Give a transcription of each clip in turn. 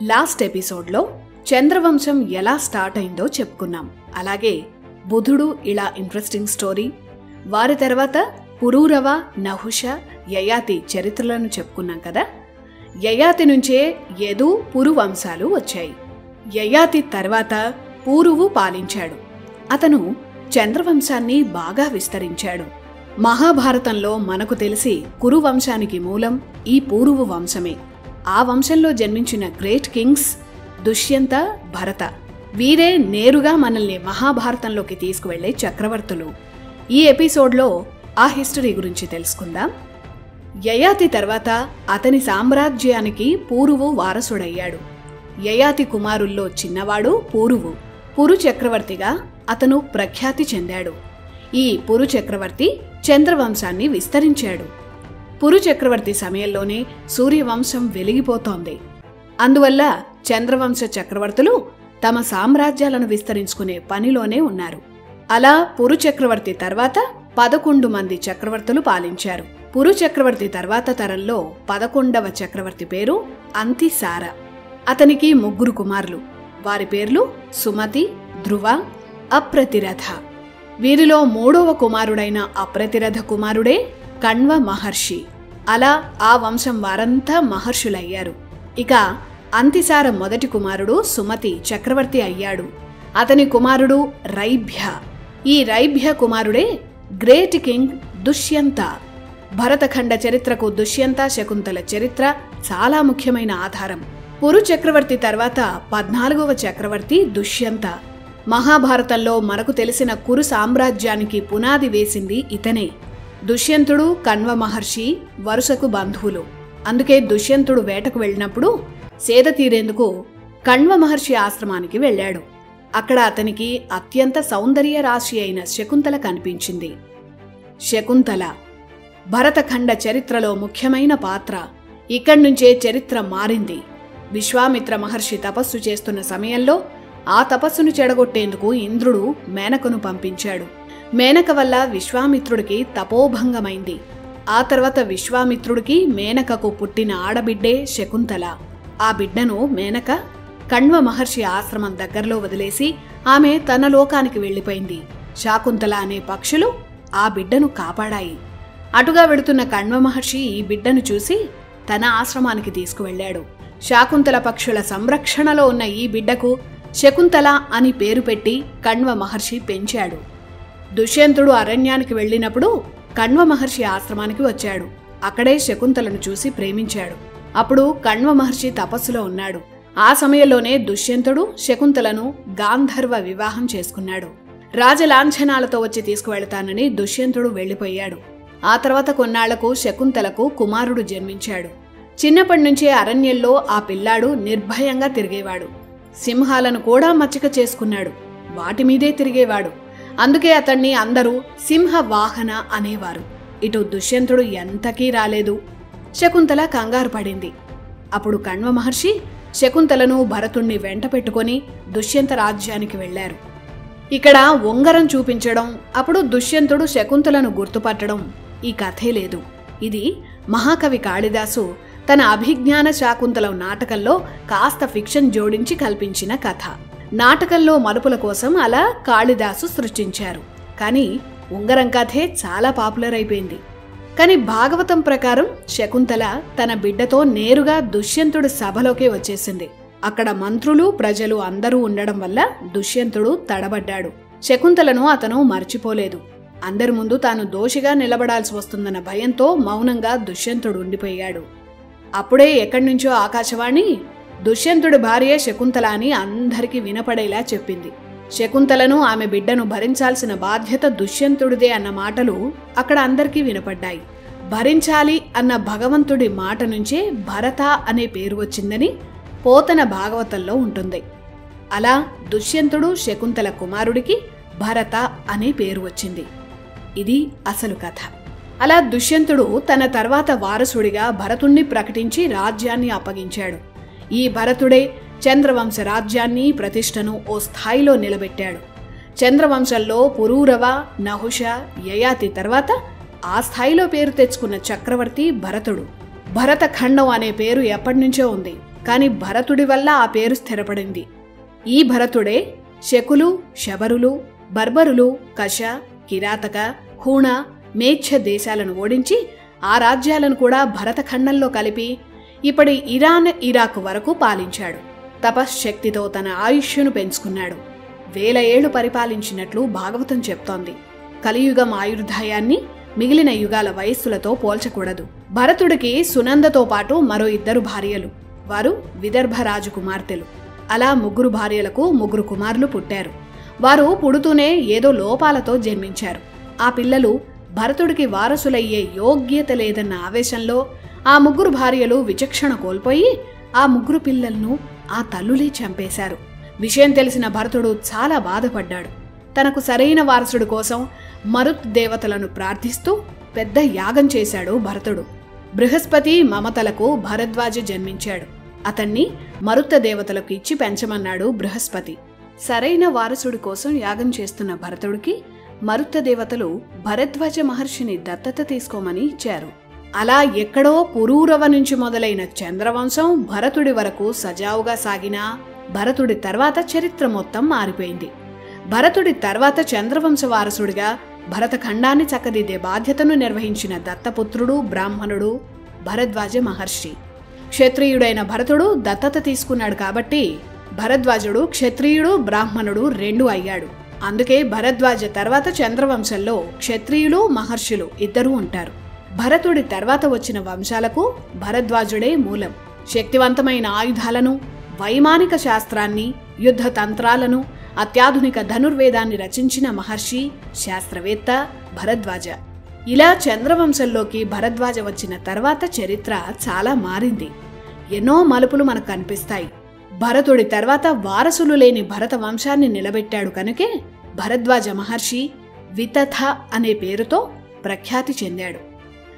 Last ఎపిసోడ్లో చంద్రవంశం ఎలా start అయిందో చెప్పుకున్నాం. అలాగే బుధుడు ఇలా ఇంట్రెస్టింగ్ స్టోరీ, వారి తర్వాత పురూరవ, నహుష, యయాతి చరిత్రలను చెప్పుకున్నాం కదా. యయాతి నుంచే యదు, పురు వంశాలు వచ్చాయి. యయాతి తర్వాత పూరువు పాలించాడు. అతను చంద్రవంశాన్ని బాగా విస్తరించాడు. మహాభారతంలో మనకు తెలిసి కురువంశానికి మూలం ఈ పూరువు వంశమే. ఆ వంశంలో జన్మించిన గ్రేట్ కింగ్స్ దుష్యంత, భరత. వీరే నేరుగా మనల్ని మహాభారతంలోకి తీసుకువెళ్లే చక్రవర్తులు. ఈ ఎపిసోడ్లో ఆ హిస్టరీ గురించి తెలుసుకుందాం. యయాతి తర్వాత అతని సామ్రాజ్యానికి పూరువు వారసుడయ్యాడు. యయాతి కుమారుల్లో చిన్నవాడు పూరువు. పురు చక్రవర్తిగా అతను ప్రఖ్యాతి చెందాడు. ఈ పురు చక్రవర్తి చంద్రవంశాన్ని విస్తరించాడు. పురు చక్రవర్తి సమయంలోనే సూర్యవంశం వెలిగిపోతోంది. అందువల్ల చంద్రవంశ చక్రవర్తులు తమ సామ్రాజ్యాలను విస్తరించుకునే పనిలోనే ఉన్నారు. అలా పురు చక్రవర్తి తర్వాత 11 మంది చక్రవర్తులు పాలించారు. పురు చక్రవర్తి తర్వాత తరంలో 11వ చక్రవర్తి పేరు అంతిసార. అతనికి 3 కుమారులు. వారి పేర్లు సుమతి, ధ్రువ, అప్రతిరథ. వీరిలో 3వ కుమారుడైన అప్రతిరథ కుమారుడే కణ్వ మహర్షి. అలా ఆ వంశం వారంతా మహర్షులయ్యారు. ఇక అంతిసార మొదటి కుమారుడు సుమతి చక్రవర్తి అయ్యాడు. అతని కుమారుడు రైభ్య. ఈ రైభ్య కుమారుడే గ్రేట్ కింగ్ దుష్యంత. భరతఖండ చరిత్రకు దుష్యంత, శకుంతల చరిత్ర చాలా ముఖ్యమైన ఆధారం. పురు చక్రవర్తి తర్వాత 14వ చక్రవర్తి దుష్యంత. మహాభారతంలో మనకు తెలిసిన కురు సామ్రాజ్యానికి పునాది వేసింది ఇతనే. దుష్యంతుడు, కణ్వ మహర్షి వరుసకు బంధువులు. అందుకే దుష్యంతుడు వేటకు వెళ్ళినప్పుడు సేద తీరేందుకు కణ్వ మహర్షి ఆశ్రమానికి వెళ్ళాడు. అక్కడ అతనికి అత్యంత సౌందర్య రాశి అయిన శకుంతల కనిపించింది. శకుంతల భరతఖండ చరిత్రలో ముఖ్యమైన పాత్ర. ఇక్కడి నుంచే చరిత్ర మారింది. విశ్వామిత్ర మహర్షి తపస్సు చేస్తున్న సమయంలో ఆ తపస్సును చెడగొట్టేందుకు ఇంద్రుడు మేనకను పంపించాడు. మేనక వల్ల విశ్వామిత్రుడికి తపోభంగమైంది. ఆ తర్వాత విశ్వామిత్రుడికి మేనకకు పుట్టిన ఆడబిడ్డే శకుంతల. ఆ బిడ్డను మేనక కణ్వ మహర్షి ఆశ్రమం దగ్గరలో వదిలేసి ఆమె తన లోకానికి వెళ్లిపోయింది. శాకుంతల అనే పక్షులు ఆ బిడ్డను కాపాడాయి. అటుగా వెడుతున్న కణ్వ మహర్షి ఈ బిడ్డను చూసి తన ఆశ్రమానికి తీసుకువెళ్లాడు. శాకుంతల పక్షుల సంరక్షణలో ఉన్న ఈ బిడ్డకు శకుంతల అని పేరు పెట్టి కణ్వ మహర్షి పెంచాడు. దుష్యంతుడు అరణ్యానికి వెళ్ళినప్పుడు కణ్వ మహర్షి ఆశ్రమానికి వచ్చాడు. అక్కడే శకుంతలను చూసి ప్రేమించాడు. అప్పుడు కణ్వ మహర్షి తపస్సులో ఉన్నాడు. ఆ సమయంలోనే దుష్యంతుడు శకుంతలను గాంధర్వ వివాహం చేసుకున్నాడు. రాజలాంఛనాలతో వచ్చి తీసుకువెళతానని దుష్యంతుడు వెళ్లిపోయాడు. ఆ తర్వాత కొన్నాళ్లకు శకుంతలకు కుమారుడు జన్మించాడు. చిన్నప్పటి నుంచే అరణ్యంలో ఆ పిల్లాడు నిర్భయంగా తిరిగేవాడు. సింహాలను కూడా మచ్చిక చేసుకున్నాడు. వాటి మీదే తిరిగేవాడు. అందుకే అతన్ని అందరూ సింహవాహన అనేవారు. ఇటు దుష్యంతుడు ఎంతకీ రాలేదు. శకుంతల కంగారు పడింది. అప్పుడు కణ్వ మహర్షి శకుంతలను భరతుణ్ణి వెంట పెట్టుకుని దుష్యంత రాజ్యానికి వెళ్లారు. ఇక్కడ ఉంగరం చూపించడం, అప్పుడు దుష్యంతుడు శకుంతలను గుర్తుపట్టడం ఈ కథే లేదు. ఇది మహాకవి కాళిదాసు తన అభిజ్ఞాన శాకుంతలం నాటకంలో కాస్త ఫిక్షన్ జోడించి కల్పించిన కథ. నాటకంలో మలుపుల కోసం అలా కాళిదాసు సృష్టించారు. కానీ ఉంగరం కథే చాలా పాపులర్ అయిపోయింది. కానీ భాగవతం ప్రకారం శకుంతల తన బిడ్డతో నేరుగా దుష్యంతుడి సభలోకే వచ్చేసింది. అక్కడ మంత్రులు, ప్రజలు అందరూ ఉండడం వల్ల దుష్యంతుడు తడబడ్డాడు. శకుంతలను అతను మర్చిపోలేదు. అందరి ముందు తాను దోషిగా నిలబడాల్సి వస్తుందన్న భయంతో మౌనంగా దుష్యంతుడు ఉండిపోయాడు. అప్పుడే ఎక్కడి నుంచో ఆకాశవాణి దుష్యంతుడి భార్య శకుంతల అని అందరికీ వినపడేలా చెప్పింది. శకుంతలను, ఆమె బిడ్డను భరించాల్సిన బాధ్యత దుష్యంతుడిదే అన్న మాటలు అక్కడ అందరికీ వినపడ్డాయి. భరించాలి అన్న భగవంతుడి మాట నుంచే భరత అనే పేరు వచ్చిందని పోతన భాగవతంలో ఉంటుంది. అలా దుష్యంతుడు శకుంతల కుమారుడికి భరత అనే పేరు వచ్చింది. ఇది అసలు కథ. అలా దుష్యంతుడు తన తర్వాత వారసుడిగా భరతుణ్ణి ప్రకటించి రాజ్యాన్ని అప్పగించాడు. ఈ భరతుడే చంద్రవంశ రాజ్యాన్ని, ప్రతిష్టను ఓ స్థాయిలో నిలబెట్టాడు. చంద్రవంశంలో పురూరవ, నహుష, యయాతి తర్వాత ఆ స్థాయిలో పేరు తెచ్చుకున్న చక్రవర్తి భరతుడు. భరతఖండం అనే పేరు ఎప్పటినుంచో ఉంది. కాని భరతుడి వల్ల ఆ పేరు స్థిరపడింది. ఈ భరతుడే శకులు, శబరులు, బర్బరులు, కష, కిరాతక, హూణ, మేచ్ఛ దేశాలను ఓడించి ఆ రాజ్యాలను కూడా భరతఖండంలో కలిపి ఇప్పటి ఇరాన్, ఇరాక్ వరకు పాలించాడు. తపశ్శక్తితో తన ఆయుష్యును పెంచుకున్నాడు. 1000 ఏళ్లు పరిపాలించినట్లు భాగవతం చెప్తోంది. కలియుగం ఆయుర్దాయాన్ని మిగిలిన యుగాల వయస్సులతో పోల్చకూడదు. భరతుడికి సునందతో పాటు మరో 2 భార్యలు. వారు విదర్భ రాజు కుమార్తెలు. అలా 3 భార్యలకు 3 కుమారులు పుట్టారు. వారు పుడుతూనే ఏదో లోపాలతో జన్మించారు. ఆ పిల్లలు భరతుడికి వారసులయ్యే యోగ్యత లేదన్న ఆవేశంలో ఆ 3 భార్యలు విచక్షణ కోల్పోయి ఆ 3 పిల్లలను ఆ తల్లులే చంపేశారు. విషయం తెలిసిన భరతుడు చాలా బాధపడ్డాడు. తనకు సరైన వారసుడి కోసం మరుత్ దేవతలను ప్రార్థిస్తూ పెద్ద యాగం చేశాడు భరతుడు. బృహస్పతి మమతలకు భరద్వాజ జన్మించాడు. అతన్ని మరుత దేవతలకు ఇచ్చి పెంచమన్నాడు బృహస్పతి. సరైన వారసుడి కోసం యాగం చేస్తున్న భరతుడికి మరుత దేవతలు భరద్వాజ మహర్షిని దత్తత తీసుకోమని ఇచ్చారు. అలా ఎక్కడో పురూరవ నుంచి మొదలైన చంద్రవంశం భరతుడి వరకు సజావుగా సాగినా భరతుడి తర్వాత చరిత్ర మొత్తం మారిపోయింది. భరతుడి తర్వాత చంద్రవంశ వారసుడిగా భరతఖండాన్ని చక్కదిద్దే బాధ్యతను నిర్వహించిన దత్తపుత్రుడు, బ్రాహ్మణుడు భరద్వాజ మహర్షి. క్షత్రియుడైన భరతుడు దత్తత తీసుకున్నాడు కాబట్టి భరద్వాజుడు క్షత్రియుడు, బ్రాహ్మణుడు 2 అయ్యాడు. అందుకే భరద్వాజ తర్వాత చంద్రవంశంలో క్షత్రియులు, మహర్షులు 2 ఉంటారు. భరతుడి తర్వాత వచ్చిన వంశాలకు భరద్వాజుడే మూలం. శక్తివంతమైన ఆయుధాలను, వైమానిక శాస్త్రాన్ని, యుద్ధ తంత్రాలను, అత్యాధునిక ధనుర్వేదాన్ని రచించిన మహర్షి, శాస్త్రవేత్త భరద్వాజ. ఇలా చంద్రవంశంలోకి భరద్వాజ వచ్చిన తర్వాత చరిత్ర చాలా మారింది. ఎన్నో మలుపులు మనకు కనిపిస్తాయి. భరతుడి తర్వాత వారసులు లేని భరత వంశాన్ని నిలబెట్టాడు కనుకే భరద్వాజ మహర్షి వితథ అనే పేరుతో ప్రఖ్యాతి చెందాడు.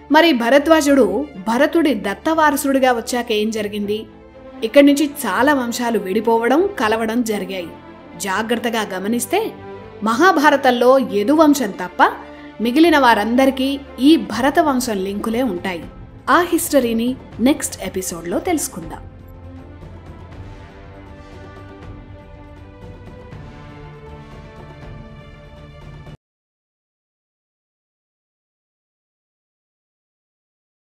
మరి భరద్వాజుడు భరతుడి దత్తవారసుడిగా వచ్చాక ఏం జరిగింది? ఇక్కడి నుంచి చాలా వంశాలు విడిపోవడం, కలవడం జరిగాయి. జాగ్రత్తగా గమనిస్తే మహాభారతంలో యదువంశం తప్ప మిగిలిన వారందరికీ ఈ భరత వంశం లింకులే ఉంటాయి. ఆ హిస్టరీని నెక్స్ట్ ఎపిసోడ్లో తెలుసుకుందాం.